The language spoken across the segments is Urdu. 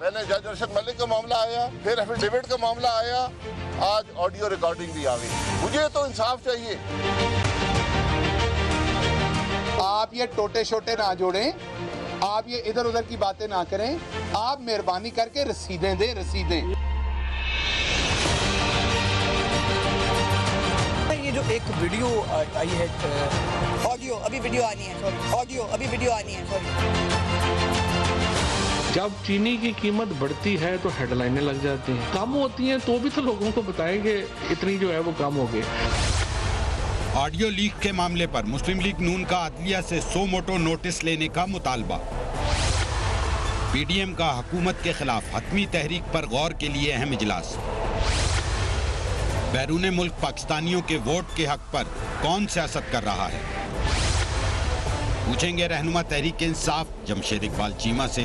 پہلے جج ارشد ملک کا معاملہ آیا, پھر ایفیڈیوٹ کا معاملہ آیا, آج آڈیو ریکارڈنگ بھی آ گئی. مجھے تو انصاف چاہیے. آپ یہ ٹوٹے شوٹے نہ جوڑیں, آپ یہ ادھر ادھر کی باتیں نہ کریں, آپ مہربانی کر کے رسیدیں دیں, رسیدیں. یہ جو ایک ویڈیو آئی ہے, آڈیو ابھی ویڈیو آنی ہے, آڈیو ابھی ویڈیو آنی ہے, جب چینی کی قیمت بڑھتی ہے تو ہیڈ لائنیں لگ جاتی ہیں, کم ہوتی ہیں تو بھی تو لوگوں کو بتائیں گے اتنی جو ہے وہ کم ہو گئی. آڈیو لیک کے معاملے پر مسلم لیگ نون کا عدلیہ سے سو موٹو نوٹس لینے کا مطالبہ. پی ڈی ایم کا حکومت کے خلاف حتمی تحریک پر غور کے لیے اہم اجلاس. بیرون ملک پاکستانیوں کے ووٹ کے حق پر کون سیاست کر رہا ہے, پوچھیں گے رہنما تحریک انصاف جمشید اقبال چیمہ سے,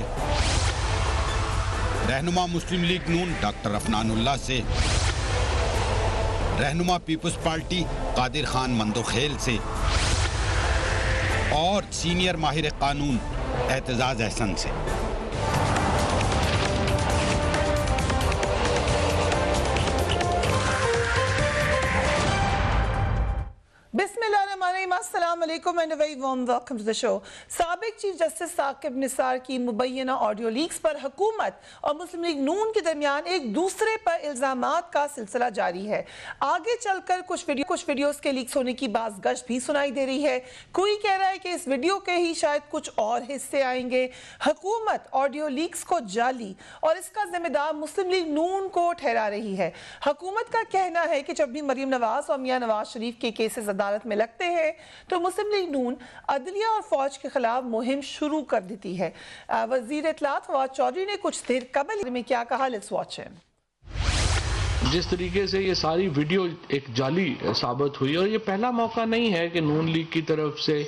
رہنما مسلم لیگ نون ڈاکٹر افنان اللہ سے, رہنما پیپلز پارٹی قادر خان مندوخیل سے, اور سینئر ماہر قانون اعتزاز احسن سے. بسم اللہ الرحمن الرحیم. السلام علیکم and very warm welcome to the show. سابق چیف جسٹس ثاقب نثار کی مبینہ آڈیو لیکس پر حکومت اور مسلم لیگ نون کے درمیان ایک دوسرے پر الزامات کا سلسلہ جاری ہے. آگے چل کر کچھ ویڈیوز کے لیکس ہونے کی باز گشت بھی سنائی دے رہی ہے. کوئی کہہ رہا ہے کہ اس ویڈیو کے ہی شاید کچھ اور حصے آئیں گے. حکومت آڈیو لیکس کو جعلی اور اس کا ذمہ دار مسلم لیگ نون کو ٹھہرا رہی ہے. حکومت کا کہنا ہے کہ جب بھی مریم نواز اور میاں نواز شریف کے کیسز عدالت میں لگتے ہیں تو مسلم لیگ نون عدلیہ اور فوج کے خلاف مہم شروع کر دیتی ہے. وزیر اطلاعات فواد چودھری نے کچھ دیر قبل میں کیا کہا, لیٹس واچ ہم. جس طریقے سے یہ ساری ویڈیو ایک جعلی ثابت ہوئی, اور یہ پہلا موقع نہیں ہے کہ نون لیگ کی طرف سے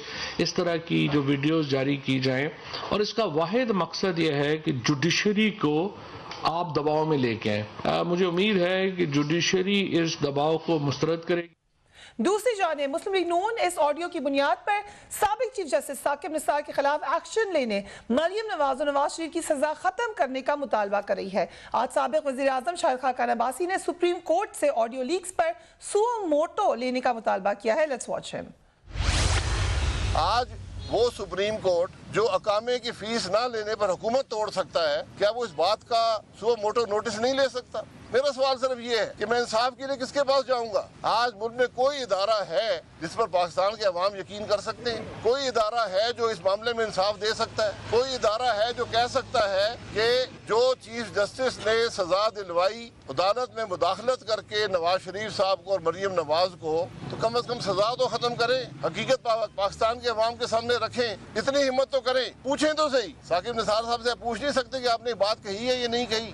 اس طرح کی جو ویڈیوز جاری کی جائیں, اور اس کا واحد مقصد یہ ہے کہ جوڈیشری کو آپ دباؤ میں لے کے آئیں. مجھے امید ہے کہ جوڈیشری اس دباؤ کو مسترد کرے گی. دوسری جانب مسلم لیگ نون اس آڈیو کی بنیاد پر سابق چیف جسٹس ثاقب نثار کے خلاف ایکشن لینے, مریم نواز اور نواز شریف کی سزا ختم کرنے کا مطالبہ کر رہی ہے. آج سابق وزیر اعظم شاہد خاقان عباسی نے سپریم کورٹ سے آڈیو لیکس پر سو موٹو لینے کا مطالبہ کیا ہے. لیٹس واچ ہم. آج وہ سپریم کورٹ جو اقامے کی فیس نہ لینے پر حکومت توڑ سکتا ہے, کیا وہ اس بات کا سو موٹو نوٹس نہیں لے سکتا؟ میرا سوال صرف یہ ہے کہ میں انصاف کے لیے کس کے پاس جاؤں گا؟ آج ملک میں کوئی ادارہ ہے جس پر پاکستان کے عوام یقین کر سکتے ہیں؟ کوئی ادارہ ہے جو اس معاملے میں انصاف دے سکتا ہے؟ کوئی ادارہ ہے جو کہہ سکتا ہے کہ جو چیف جسٹس نے سزا دلوائی عدالت میں مداخلت کر کے نواز شریف صاحب کو اور مریم نواز کو, تو کم از کم سزا تو ختم کریں, حقیقت پاکستان کے عوام کے سامنے رکھیں, اتنی ہمت تو کریں, پوچھیں تو صحیح. ثاقب نثار صاحب سے پوچھ نہیں سکتے کہ آپ نے بات کہی ہے یا نہیں کہی؟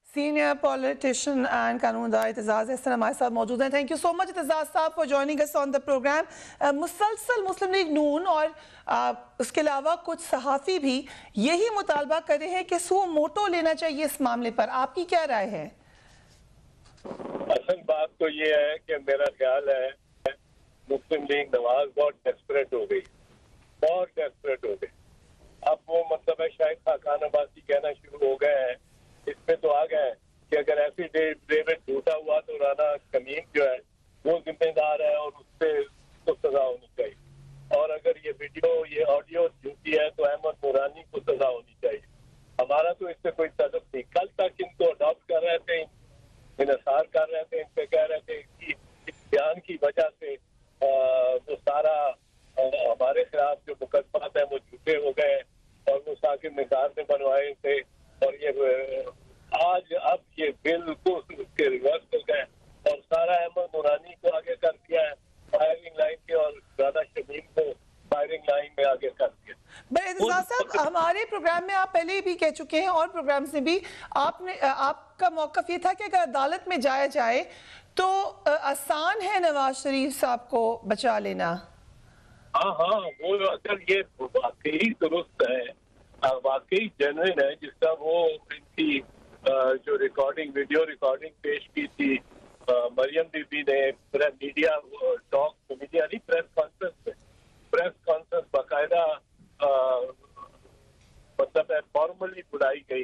سینئر پولیٹیشن اینڈ قانون داں اعتزاز احسن ہمارے ساتھ موجود ہیں. Thank you so much Aitzaz صاحب for joining us on the programme. مسلسل مسلم لیگ نون اور اس کے علاوہ کچھ صحافی بھی یہی مطالبہ کر رہے ہیں کہ سو موٹو لینا چاہیے اس معاملے پر. آپ کی کیا رائے ہے؟ اصل بات تو یہ ہے کہ میرا خیال ہے مسلم لیگ نواز بہت ڈیسپریٹ ہو گئی, بہت ڈیسپریٹ ہو گئی. اب وہ مطلب ہے شاہد خاقان عباسی کہنا شروع ہو گئے ہیں, اس پہ تو آ گئے کہ اگر ایسی ڈیوڈ جھوٹا ہوا تو رانا کمیم جو ہے وہ ذمہ دار ہے اور اس پہ تو سزا ہونی چاہیے, اور اگر یہ ویڈیو یہ آڈیو جھوٹی ہے تو احمد نورانی کو سزا ہونی چاہیے. ہمارا تو اس سے کوئی تعلق نہیں. کل تک ان کو اڈاپٹ کر رہے تھے, انحصار کر رہے تھے, ان پہ کہہ رہے تھے کہ اس بیان کی وجہ سے وہ سارا ہمارے خلاف جو مقدمات ہیں وہ جھوٹے ہو گئے اور وہ ثاقب نثار نے بنوائے تھے, اور یہ آج اب یہ بالکل اس کے ریورس ہو گئے اور سارا احمد نورانی کو آگے کر دیا ہے فائرنگ لائن کے, اور رانا شمیم کو فائرنگ لائن میں آگے کر دیا. اعتزاز صاحب, ہمارے پروگرام میں آپ پہلے بھی کہہ چکے ہیں اور پروگرام سے بھی آپ کا موقف یہ تھا کہ اگر عدالت میں جایا جائے تو آسان ہے نواز شریف صاحب کو بچا لینا. ہاں وہ اگر یہ واقعی درست ہے, واقعی جنوین ہے, جس کا وہ ان کی جو ویڈیو ریکارڈنگ پیش کی تھی مریم بی بی نے میڈیا ٹاک میڈیا نہیں پریس کانفرنس باقاعدہ مطلب ہے فارملی بلائی گئی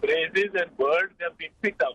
phrases and words have been picked up।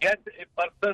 get a person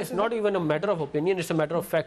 it's not even a matter of opinion, it's a matter of fact।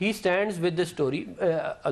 he stands with the story।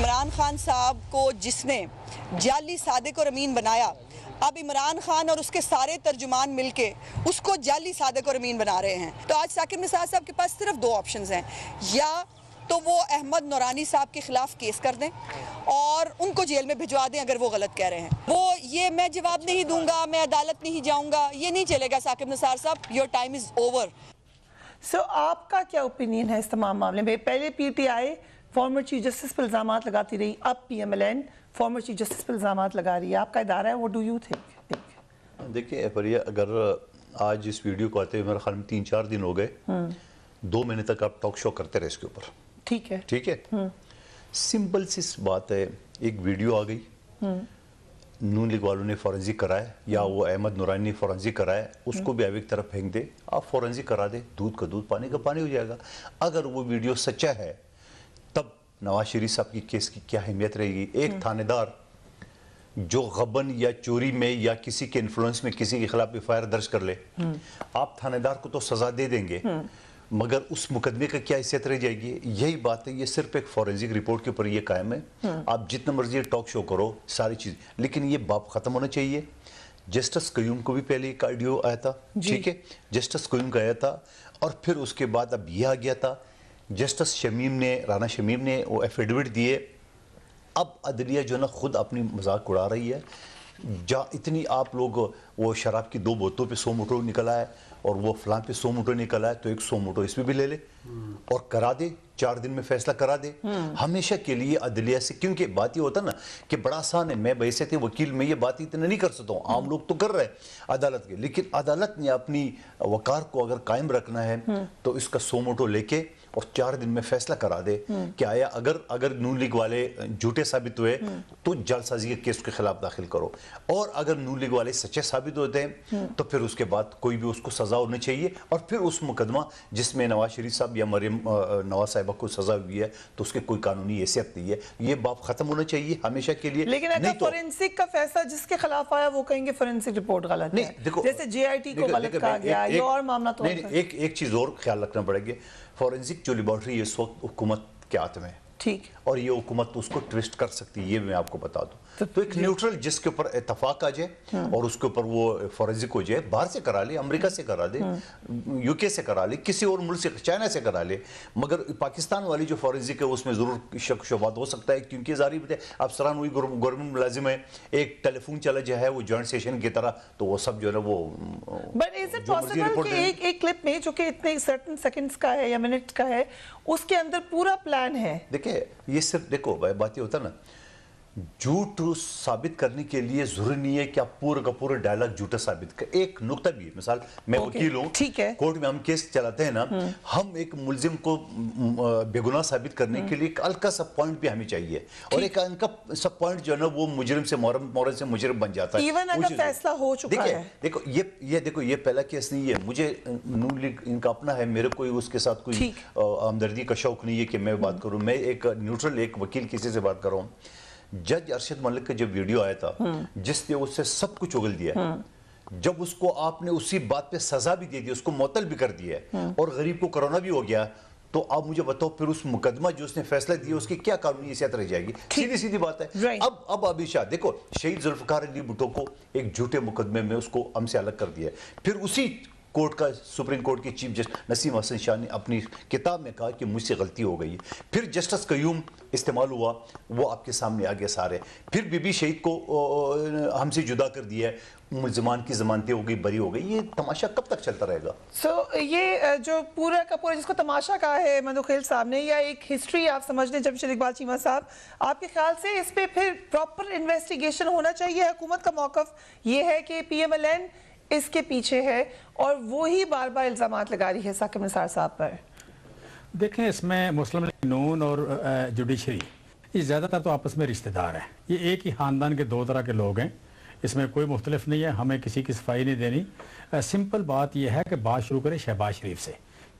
Imran Khan صاحب کو جس نے جعلی صادق اور امین بنایا، اب عمران خان اور اس کے سارے ترجمان مل کے اس کو جعلی صادق اور امین بنا رہے ہیں. تو آج ثاقب نثار صاحب کے پاس صرف دو آپشنز ہیں، یا تو وہ احمد نورانی صاحب کے خلاف کیس کر دیں اور ان کو جیل میں بھجوا دیں اگر وہ غلط کہہ رہے ہیں. وہ یہ میں جواب نہیں دوں گا، میں عدالت نہیں جاؤں گا، یہ نہیں چلے گا ثاقب نثار صاحب. Your time is over. So آپ کا کیا اوپینین ہے اس تمام معاملے میں؟ پہلے P T I former chief justice پر الزامات لگاتی رہی، اب P M L N former chief justice پر الزامات لگا رہی ہے. آپ کا ادارہ ہے، what do you think؟ دیکھیں پریہ، اگر آج اس ویڈیو کو آتے ہوئے میرے خیال میں 3-4 دن ہو گئے، 2 مہینے تک آپ ٹاک شو کرتے رہے اس کے اوپر. ٹھیک ہے، ٹھیک ہے، سمپل سی بات ہے، ایک ویڈیو آ گئی، نون لیگ والوں نے فورنزک کرائے یا وہ احمد نورانی نے فورنزک کرائے، اس کو بھی آپ ایک طرف پھینک دے، آپ فورنزک کرا دے، دودھ کا دودھ پانی کا پانی ہو جائے گا. اگر وہ ویڈیو سچا ہے تب نواز شریف صاحب کی کیس کی کیا اہمیت رہے گی؟ ایک تھانے دار جو غبن یا چوری میں یا کسی کے انفلوئنس میں کسی کے خلاف ایف آئی آر درج کر لے، آپ تھانے دار کو تو سزا دے دیں گے، مگر اس مقدمے کا کیا حیثیت رہ جائے گی؟ یہی بات ہے، یہ صرف ایک فورنزک رپورٹ کے اوپر یہ قائم ہے. آپ جتنا مرضی ٹاک شو کرو ساری چیز، لیکن یہ باب ختم ہونا چاہیے. جسٹس قیوم کو بھی پہلے ایک آڈیو آیا تھا، ٹھیک ہے، جسٹس قیوم کا آیا تھا، اور پھر اس کے بعد اب یہ آ گیا تھا. جسٹس شمیم نے، رانا شمیم نے وہ ایفیڈوٹ دیے. اب عدلیہ جو ہے نا خود اپنی مذاق اڑا رہی ہے. جہاں اتنی آپ لوگ وہ شراب کی 2 بوتلوں پہ 100 موٹو نکلا ہے اور وہ فلاں پہ 100 موٹو نکلا ہے، تو ایک 100 موٹو اس پہ بھی لے لے اور کرا دے، 4 دن میں فیصلہ کرا دے ہمیشہ کے لیے عدلیہ سے. کیونکہ بات یہ ہوتا نا کہ بڑا آسان ہے، میں بحیثیت وکیل میں یہ بات اتنا نہیں کر سکتا ہوں، عام لوگ تو کر رہے ہیں عدالت کے، لیکن عدالت نے اپنی وقار کو اگر قائم رکھنا ہے تو اس کا 100 موٹو لے کے اور 4 دن میں فیصلہ کرا دے کہ آیا اگر نون لیگ والے جھوٹے ثابت ہوئے تو جعل سازی کے کیس کے خلاف داخل کرو، اور اگر نون لیگ والے سچے ثابت ہوتے ہیں تو پھر اس کے بعد کوئی بھی اس کو سزا ہونا چاہیے. اور پھر اس مقدمہ جس میں نواز شریف صاحب یا مریم نواز صاحبہ کو سزا ہوئی ہے تو اس کے کوئی قانونی حیثیت نہیں ہے. یہ باب ختم ہونا چاہیے ہمیشہ کے لیے. لیکن اگر فورنسک کا فیصلہ جس کے خلاف آیا وہ کہیں گے فورنسک رپورٹ غلط ہے، جیسے جے آئی ٹی کو غلط کہا گیا، یہ اور معاملہ تو ایک چیز اور خیال رکھنا پڑے گا. فورنزک جو لیبارٹری ہے اس وقت حکومت کے ہاتھ میں ہے، ٹھیک، اور یہ حکومت اس کو ٹویسٹ کر سکتی ہے، یہ میں آپ کو بتا دوں. تو ایک نیوٹرل جس کے اوپر اتفاق آ جائے اور اس کے اوپر وہ فورنزک ہو جائے، باہر سے کرا لے، امریکہ سے کرا دے، یو کے سے کرا لے، کسی اور ملک سے، چائنا سے کرا لے. مگر پاکستان والی جو فورنزک ہے اس میں ضرور شک شبہات ہو سکتا ہے، کیونکہ ظاہر ہے افسران ہوئی گورنمنٹ ملازم ہے، ایک ٹیلی فون چلا جو ہے وہ جوائنٹ سیشن کی طرح، تو وہ سب جو ہے وہ. بٹ از اٹ پاسبل کہ ایک کلپ میں جو کہ اتنے سرٹن سیکنڈز کا ہے یا منٹ کا ہے، اس کے اندر پورا پلان ہے؟ دیکھیں یہ صرف دیکھو بات یہ ہوتا نا، جھوٹ ثابت کرنے کے لیے ضروری نہیں ہے کہ آپ پورا کا پورا ڈائلاگ جھوٹا ثابت کریں. ایک نقطہ بھی ہے، مثال میں وکیل ہوں، کورٹ میں ہم کیس چلاتے ہیں نا، ہم ایک ملزم کو بے گناہ ثابت کرنے کے لیے ایک ہلکا سا پوائنٹ بھی ہمیں چاہیے، اور ایک ہلکا سا پوائنٹ جو ہے نا وہ مجرم سے مورد سے مجرم بن جاتا ہے. ایون اگر فیصلہ ہو چکا ہے. دیکھو یہ پہلا کیس نہیں ہے، مجھے نون لیگ ان کا اپنا ہے، میرے کوئی اس کے ساتھ کوئی ہمدردی کا شوق نہیں ہے کہ میں بات کروں. میں ایک نیوٹرل ایک وکیل کسی سے بات کر رہا ہوں. جج ارشد ملک کا جب ویڈیو آیا تھا جس نے اس سے سب کچھ اگل دیا، جب اس کو آپ نے اسی بات پہ سزا بھی دے دی، اس کو معطل بھی کر دیا اور غریب کو کرونا بھی ہو گیا، تو آپ مجھے بتاؤ پھر اس مقدمہ جو اس نے فیصلہ دیا اس کی کیا قانونی حیثیت رہ جائے گی؟ سیدھی بات ہے. اب ابھی شاہ دیکھو، شہید ذوالفقار علی بھٹو کو ایک جھوٹے مقدمے میں اس کو ہم سے الگ کر دیا، پھر اسی کورٹ کا سپریم کورٹ کے چیف جسٹس نسیم حسن شاہ نے اپنی کتاب میں کہا کہ مجھ سے غلطی ہو گئی. پھر جسٹس قیوم استعمال ہوا، وہ آپ کے سامنے آ گیا سارے. پھر بی بی شہید کو ہم سے جدا کر دیا، ملزمان کی ضمانتیں ہو گئی، بری ہو گئی. یہ تماشا کب تک چلتا رہے گا؟ یہ جو پورا کا پورا جس کو تماشا کہا ہے مندوخیل صاحب نے، یا ایک ہسٹری آپ سمجھ لیں جمشید اقبال چیمہ صاحب، آپ کے خیال سے اس پہ پھر پراپر انویسٹیگیشن ہونا چاہیے؟ حکومت کا موقف یہ ہے کہ پی ایم ایل این اس کے پیچھے ہے اور وہی بار بار الزامات لگا رہی ہے ثاقب نثار صاحب پر. دیکھیں اس میں مسلم لیگ نون اور جوڈیشری یہ زیادہ تر تو آپس میں رشتہ دار ہیں، یہ ایک ہی خاندان کے 2 طرح کے لوگ ہیں، اس میں کوئی مختلف نہیں ہے. ہمیں کسی کی صفائی نہیں دینی. سمپل بات یہ ہے کہ بات شروع کریں شہباز شریف سے.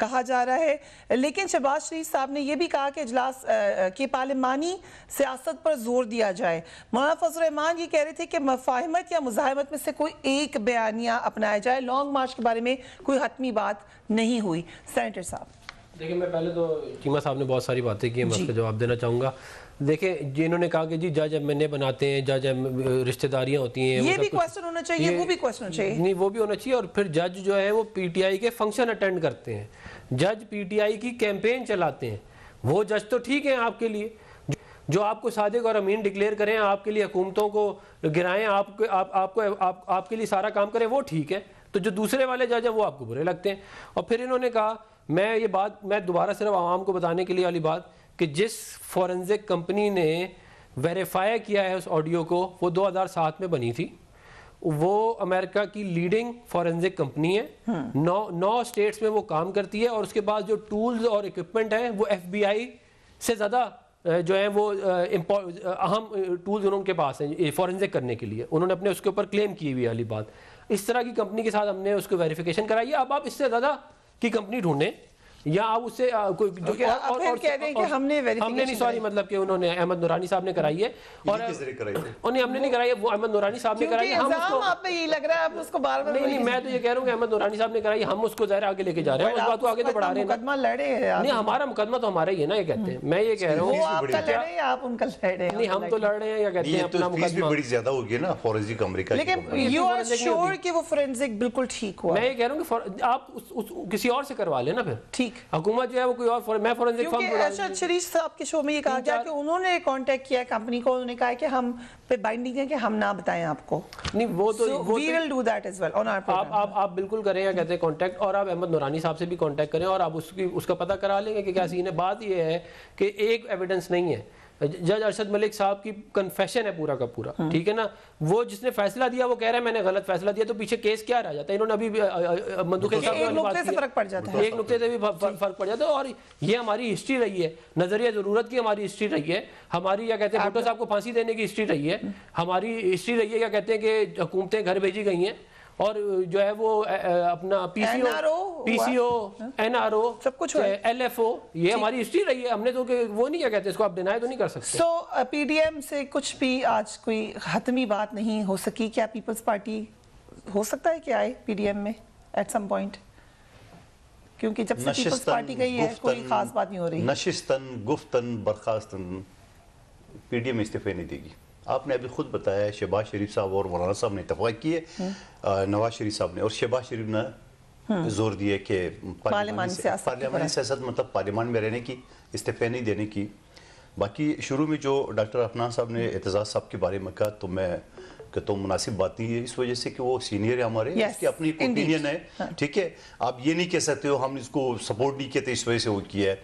کہا جا رہا ہے. لیکن شہباز شریف صاحب نے یہ بھی کہا کہ اجلاس کی پارلیمانی سیاست پر زور دیا جائے. مولانا فضل الرحمان یہ کہہ رہے تھے کہ مفاہمت یا مزاحمت میں سے کوئی ایک بیانیہ اپنایا جائے. لانگ مارچ کے بارے میں کوئی حتمی بات نہیں ہوئی. سینیٹر صاحب دیکھیں میں پہلے تو چیمہ صاحب نے بہت ساری باتیں کی ہیں, میں اس کا جواب دینا چاہوں گا. دیکھیں جنہوں نے کہا کہ جی جج ایم این اے بناتے ہیں, جج رشتہ داریاں ہوتی ہیں, یہ بھی کویسچن ہونا چاہیے, وہ بھی کویسچن ہونا چاہیے. نہیں وہ بھی ہونا چاہیے. اور پھر جج جو ہے وہ پی ٹی آئی کے فنکشن اٹینڈ کرتے ہیں, جج پی ٹی آئی کی کیمپین چلاتے ہیں. وہ جج تو ٹھیک ہیں آپ کے لیے, جو آپ کو صادق اور امین ڈکلیئر کریں, آپ کے لیے حکومتوں کو گرائیں, آپ کے لیے سارا کام کریں, وہ ٹھیک ہے. تو جو دوسرے والے جج ہیں وہ آپ کو برے لگتے ہیں. اور پھر انہوں نے کہا, میں دوبارہ صرف عوام کو بتانے کے لیے والی بات, کہ جس فورنزک کمپنی نے ویریفائی کیا ہے اس آڈیو کو, وہ 2007 میں بنی تھی. وہ امریکہ کی لیڈنگ فورنزک کمپنی ہے, 9 اسٹیٹس میں وہ کام کرتی ہے. اور اس کے بعد جو ٹولز اور اکوپمنٹ ہیں وہ ایف بی آئی سے زیادہ جو ہیں وہ اہم ٹولز ان کے پاس ہیں فورنزک کرنے کے لیے. انہوں نے اپنے اس کے اوپر کلیم کی ہوئی والی بات. اس طرح کی کمپنی کے ساتھ ہم نے اس کو ویریفیکیشن کرائی ہے. اب آپ اس سے زیادہ کی کمپنی ڈھونڈیں, یا آپ اس سے ہم نے نہیں, سوری, مطلب کہ انہوں نے احمد نورانی صاحب نے کرائی ہے, اور انہیں ہم نے نہیں کرائی ہے, وہ احمد نورانی صاحب نے کرائی ہے. آپ پہ یہ لگ رہا ہے آپ اس کو بار بار نہیں, میں تو یہ کہہ رہا ہوں کہ احمد نورانی صاحب نے کرائی, ہم اس کو ظاہر آگے لے کے جا رہے ہیں, اس بات کو آگے تو بڑھا رہے ہیں. مقدمہ لڑے ہیں نہیں, ہمارا مقدمہ تو ہمارا ہی ہے نا, یہ کہتے ہیں. میں یہ کہہ رہا ہوں وہ آپ کا لڑے ہیں, آپ ان کا لڑے ہیں. نہیں, ہم تو لڑ رہے ہیں, یا کہتے ہیں اپنا مقدمہ بڑی زیادہ ہوگی نا فورنزک امریکہ. لیکن یو آر شیور کہ وہ فورنزک بالکل ٹھیک ہوا. میں یہ کہہ رہا ہوں کہ آپ کسی اور سے کروا لیں نا, پھر ٹھیک. حکومت جو ہے وہ کوئی اور, میں فورنزک فرم ارشد شریف صاحب کے شو میں یہ کہا گیا کہ انہوں نے کانٹیکٹ کیا کمپنی کو, انہوں نے کہا کہ ہم پہ بائنڈنگ ہے کہ ہم نہ بتائیں آپ کو. نہیں, وہ تو we will do that as well on our program. آپ بالکل کریں, یا کہتے ہیں کانٹیکٹ, اور آپ احمد نورانی صاحب سے بھی کانٹیکٹ کریں, اور آپ اس کا پتہ کرا لیں گے کہ کیا سین ہے. بات یہ ہے کہ ایک ایویڈنس نہیں ہے. جج ارشد ملک صاحب کی کنفیشن ہے پورا کا پورا, ٹھیک ہے نا. وہ جس نے فیصلہ دیا وہ کہہ رہا ہے میں نے غلط فیصلہ دیا, تو پیچھے کیس کیا رہ جاتا ہے. انہوں نے ابھی مندوخیل صاحب ایک نقطے سے فرق پڑ جاتا ہے, ایک نقطے سے بھی فرق پڑ جاتا ہے. اور یہ ہماری ہسٹری رہی ہے, نظریہ ضرورت کی ہماری ہسٹری رہی ہے. ہماری کیا کہتے ہیں بھٹو صاحب کو پھانسی دینے کی ہسٹری رہی ہے. ہماری ہسٹری رہی ہے, کیا کہتے ہیں کہ حکومتیں گھر بھیجی گئی ہیں, اور جو ہے وہ اپنا پی سی او این آر او سب کچھ ایل ایف او, یہ ہماری ہسٹری رہی ہے. ہم نے تو وہ نہیں, کیا کہتے ہیں اس کو آپ ڈینائی تو نہیں کر سکتے. سو پی ڈی ایم سے کچھ بھی آج کوئی حتمی بات نہیں ہو سکی. کیا پیپلز پارٹی ہو سکتا ہے کہ آئے پی ڈی ایم میں ایٹ سم پوائنٹ, کیونکہ جب سے پیپلز پارٹی گئی ہے کوئی خاص بات نہیں ہو رہی. نشستن گفتن برخاستن پی ڈی ایم استعفے نہیں دے گی. آپ نے ابھی خود بتایا شہباز شریف صاحب اور مولانا صاحب نے اتفاق کیے, نواز شریف صاحب نے, اور شہباز شریف نے زور دیا کہ پارلیمانی سیاست مطلب پارلیمان میں رہنے کی, استعفے نہیں دینے کی. باقی شروع میں جو ڈاکٹر عفنان صاحب نے اعتزاز صاحب کے بارے میں کہا, تو میں کہتا ہوں مناسب بات نہیں ہے, اس وجہ سے کہ وہ سینئر ہے ہمارے, اس کی اپنی اوپینین ہے, ٹھیک ہے. آپ یہ نہیں کہہ سکتے ہو ہم اس کو سپورٹ نہیں کہتے اس وجہ سے وہ کیا ہے.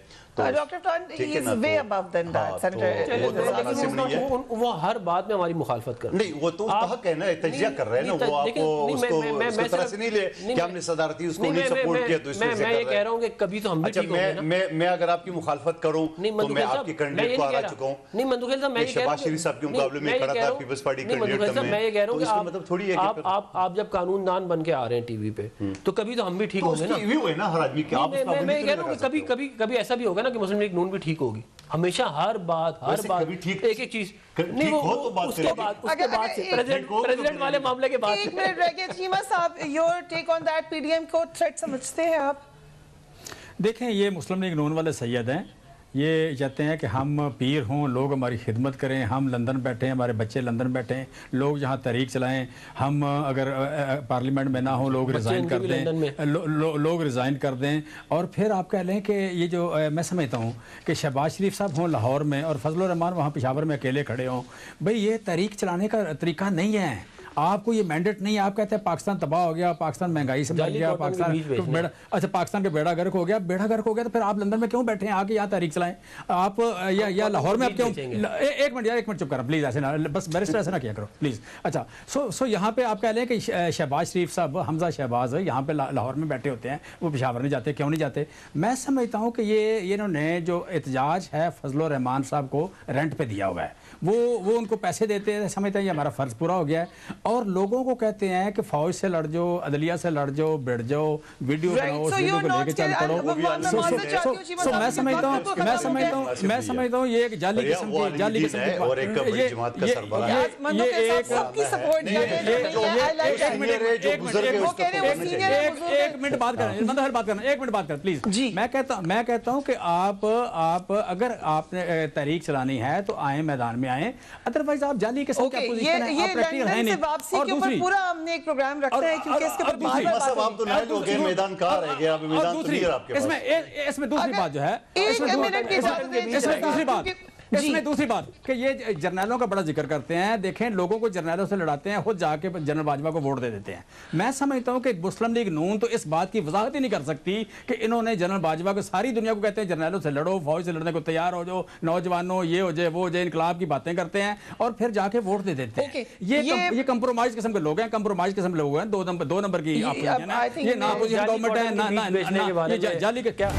وہ ہر بات میں ہماری مخالفت کر رہے ہیں. نہیں, وہ تو حق ہے نا, تجزیہ کر رہے ہیں نا, وہ آپ کو اس کو اس طرح سے نہیں لے کہ ہم نے صدارتی اس کو نہیں سپورٹ کیا تو اس وجہ سے کر رہے ہیں. میں یہ کہہ رہا ہوں کہ کبھی تو ہم بھی ٹھیک ہوں گے نا. میں اگر آپ کی مخالفت کروں تو میں آپ کی کینڈیڈیٹ کو ہرا چکا ہوں. نہیں مندوخیل صاحب, میں یہ کہہ رہا ہوں شہباز شریف صاحب کے مقابلے میں کھڑا تھا پیپلز پارٹی کینڈیڈیٹ میں یہ کہہ رہا ہوں کہ آپ جب قانون دان بن کے آ رہے ہیں ٹی وی پہ, تو کبھی تو ہم بھی ٹھیک ہوں گے نا. میں یہ کہہ رہا ہوں کہ کبھی ایسا بھی ہوگا نا کہ مسلم لیگ نون بھی ٹھیک ہوگی. ہمیشہ ہر بات ایک ایک چیز نہیں, وہ اس کے بعد سے پریزیڈنٹ والے معاملے کے بعد. ایک منٹ رہ گیا. چیمہ صاحب, your take on that, P D M کو تھریٹ سمجھتے ہیں آپ؟ دیکھیں, یہ مسلم لیگ نون والے سید ہیں, یہ چاہتے ہیں کہ ہم پیر ہوں, لوگ ہماری خدمت کریں, ہم لندن بیٹھے ہیں, ہمارے بچے لندن بیٹھے ہیں, لوگ یہاں تحریک چلائیں, ہم اگر پارلیمنٹ میں نہ ہوں لوگ ریزائن کر دیں, لوگ ریزائن کر دیں. اور پھر آپ کہہ لیں کہ یہ جو میں سمجھتا ہوں کہ شہباز شریف صاحب ہوں لاہور میں اور فضل الرحمان وہاں پشاور میں اکیلے کھڑے ہوں, بھئی یہ تحریک چلانے کا طریقہ نہیں ہے. آپ کو یہ مینڈیٹ نہیں ہے. آپ کہتے ہیں پاکستان تباہ ہو گیا, پاکستان مہنگائی سے مر گیا, پاکستان کا بیڑا گرک ہو گیا. بیڑا گرک ہو گیا تو پھر آپ لندن میں کیوں بیٹھے ہیں, آ کے یہاں تحریک چلائیں. آپ یا لاہور میں آپ کیوں, ایک منٹ چپ کریں پلیز, ایسے نہ, بس بیرسٹر ایسے نہ کیا کرو پلیز. اچھا, سو یہاں پہ آپ کہہ لیں کہ شہباز شریف صاحب, حمزہ شہباز یہاں پہ لاہور میں بیٹھے ہوتے ہیں, وہ پشاور نہیں جاتے, کیوں نہیں جاتے؟ میں سمجھتا ہوں کہ یہ انہوں نے جو احتجاج ہے فضل الرحمان صاحب کو رینٹ پہ دیا ہوا ہے, وہ ان کو پیسے دیتے ہیں, سمجھتے ہیں یہ ہمارا فرض پورا ہو گیا ہے. اور لوگوں کو کہتے ہیں کہ فوج سے لڑ جاؤ, عدلیہ سے لڑ جاؤ, بڑھ جاؤ, ویڈیو بناؤ, اس ویڈیو کو لے کے چل پڑو. میں سمجھتا ہوں یہ ایک جعلی قسم کی اور ایک بڑی جماعت کا سربراہ ہے. ایک منٹ بات کریں پلیز. میں کہتا ہوں کہ آپ اگر آپ نے تحریک چلانی ہے تو آئیں, میدان میں آئیں, ادروائز آپ جعلی قسم کی اپوزیشن ہیں, آپ پریکٹیکل ہیں نہیں. اور دوسری پورا ہم نے ایک پروگرام رکھا ہے کیونکہ اس کے بعد مطلب آپ تو نائل ہو گئے, میدان کہاں رہ گیا, میدان تو نہیں ہے آپ کے پاس. اس میں دوسری بات جو ہے, اس میں دوسری بات کہ یہ جرنیلوں کا بڑا ذکر کرتے ہیں. دیکھیں لوگوں کو جرنیلوں سے لڑاتے ہیں, خود جا کے جنرل باجوہ کو ووٹ دے دیتے ہیں. میں سمجھتا ہوں کہ مسلم لیگ نون تو اس بات کی وضاحت ہی نہیں کر سکتی کہ انہوں نے جنرل باجوہ کو, ساری دنیا کو کہتے ہیں جرنیلوں سے لڑو, فوج سے لڑنے کو تیار ہو جاؤ, نوجوانوں یہ ہو جائے وہ ہو جائے, انقلاب کی باتیں کرتے ہیں اور پھر جا کے ووٹ دے دیتے ہیں. یہ کمپرومائز قسم کے لوگ ہیں, کمپرومائز قسم کے لوگ ہیں, دو نمبر کی اپوزیشن ہے. یہ نہ اپوزیشن گورنمنٹ ہے, نہ جعلی کا کیا